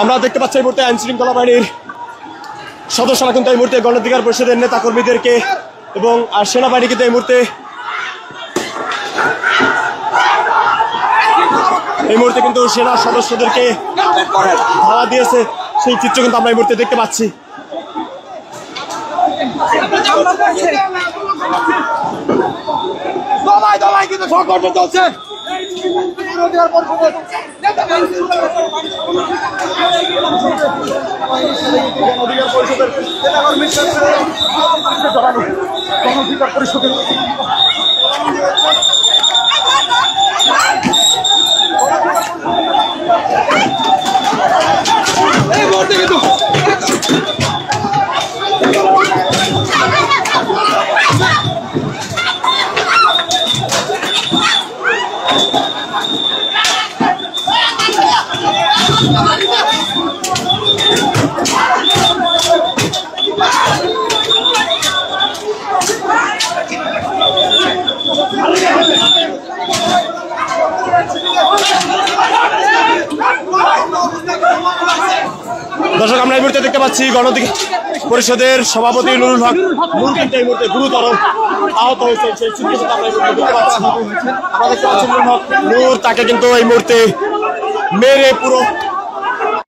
আমরা দেখতে পাচ্ছি এই মুহূর্তে আইন শৃঙ্খলা বাহিনীর সদস্যরা কিন্তু এই মুহূর্তে গণ অধিকার পরিষদের নেতা কর্মীদেরকে এবং সেনাবাহিনী কিন্তু এই মুহূর্তে কিন্তু সেনা সদস্যদেরকে ধাওয়া দিয়েছে, সেই চিত্র কিন্তু আমরা এই মুহূর্তে দেখতে পাচ্ছি। কিন্তু সংঘর্ষ চলছে। এই মুহূর্তে কিন্তু দর্শক আমরা এই মুহূর্তে দেখতে পাচ্ছি গণ অধিকার পরিষদের সভাপতি নুরুল হক কিন্তু এই মুহূর্তে গুরুতর আহত হয়েছে, সেই চিত্র আমরা এই মুহূর্তে দেখতে পাচ্ছি। আমরা দেখতে পাচ্ছি নুরুল হক নূর, তাকে কিন্তু এই মুহূর্তে মেরে পুরো